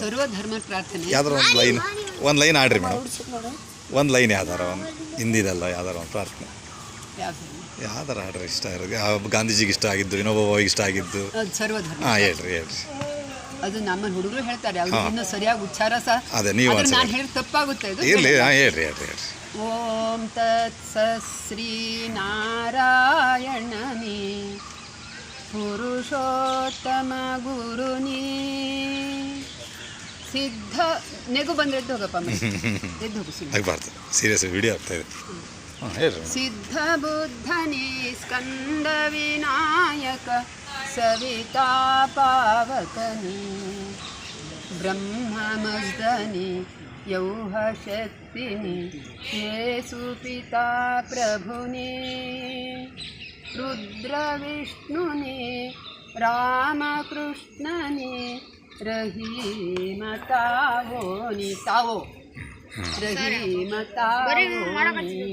ಸರ್ವಧರ್ಮ ಪ್ರಾರ್ಥನೆ ಯಾವ್ದಾರ ಒಂದು ಲೈನ್ ಆಡ್ರಿ ಮೇಡಮ್. ಒಂದು ಲೈನ್ ಯಾವ್ದಾರ ಒಂದು ಹಿಂದಿದಲ್ಲ ಯಾವ್ದಾರ ಒಂದು ಪ್ರಾರ್ಥನೆ ಯಾವ್ದಾರ ಆಡ್ರಿ ಇಷ್ಟ ಇರೋದು. ಗಾಂಧೀಜಿಗೆ ಇಷ್ಟ ಆಗಿದ್ದು, ವಿನೋಬಾವಿಗೆ ಇಷ್ಟ ಆಗಿದ್ದು. ಸರ್ವಧರ್ಮ ಹೇಳ್ರಿ. ಅದು ನಮ್ಮ ಹುಡುಗರು ಹೇಳ್ತಾರೆ, ಅವ್ರು ಇನ್ನೂ ಸರಿಯಾಗಿ ಉಚ್ಚಾರ ಸಹ ಅದೇ ನೀವು ನಾನು ಹೇಳಿ ತಪ್ಪಾಗುತ್ತೆ. ಇರಲಿ, ಹೇಳ್ರಿ. ಓಂ ತತ್ಸ ಶ್ರೀ ನಾರಾಯಣನಿ ಪುರುಷೋತ್ತಮ ಗುರುನಿ ಸಿದ್ಧ ನೆಗು ಬಂದ್ರೆ ಎದ್ದು ಹೋಗಪ್ಪ, ಎದ್ದು ಹೋಗು, ಆಗಬಾರ್ದು, ಸೀರಿಯಸ್ ವಿಡಿಯೋ ಆಗ್ತಾ ಇದೆ. ಹೇಳ್ರಿ. ಸಿದ್ಧ ಬುದ್ಧನಿ ಸ್ಕಂದ ವಿನಾಯಕ ಸವಿತಾ ಪಾವಕನಿ ಬ್ರಹ್ಮ ಮಜ್ದನಿ ಯೌಹ ಶಕ್ತಿನಿ ಯೇಸು ಪಿತಾ ಪ್ರಭುನಿ ರುದ್ರ ವಿಷ್ಣುನಿ ರಾಮಕೃಷ್ಣನಿ ರಹೀಮ ತಾವೋನಿ ತಾವೋ ರಹೀಮ ತಾವೋನಿ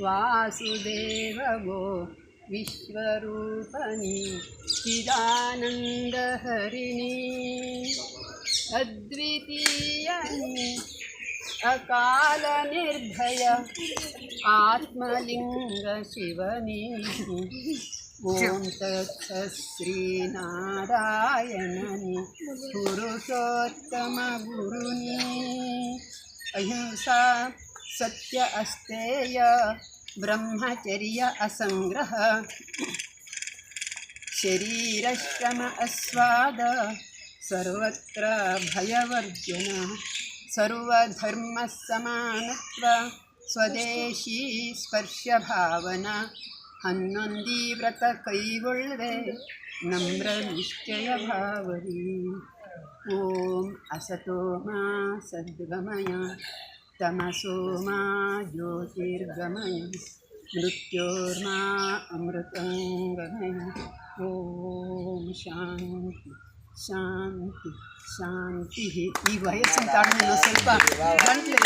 ವಾಸುದೇವಗೋ ವಿಶ್ವರೂಪನಿ ಚಿದಾನಂದ ಹರಿಣಿ ಅದ್ವಿತೀಯನಿ ಅಕಾಲ ನಿರ್ಭಯ ಆತ್ಮಲಿಂಗ ಶಿವನಿ ಓಂ ತತ್ಸ ಶ್ರೀ ನಾರಾಯಣನಿ ಪುರುಷೋತ್ತಮ ಗುರುನಿ ಅಹಿಂಸಾ ಸತ್ಯ ಅಸ್ತೇಯ ಬ್ರಹ್ಮಚರ್ಯ ಅಸಂಗ್ರಹ ಶರೀರಶ್ರಮ ಅಸ್ವಾದ ಸರ್ವತ್ರ ಭಯವರ್ಜನ ಸರ್ವಧರ್ಮ ಸಮಾನತ್ವ ಸ್ವದೇಶಿ ಸ್ಪರ್ಶ ಭಾವನಾ ಹನ್ನೊಂದಿ ವ್ರತ ಕೈಗೊಳ್ಳುವೆ ನಮ್ರ ನಿಶ್ಚಯ ಭಾವರಿ. ಓಂ ಅಸತೋ ಮಾ ಸದ್ಗಮಯ ತಮಸೋ ಮಾ ಜ್ಯೋತಿರ್ಗಮಯ ಮೃತ್ಯೋರ್ಮಾ ಅಮೃತಂಗಮಯ. ಓಂ ಶಾಂತಿ ಶಾಂತಿ ಶಾಂತಿ. ಈ ವಯಸ್ಸಿನ ತಾಳ್ಮೆ ಸ್ವಲ್ಪ ಗಂಟ್ಲು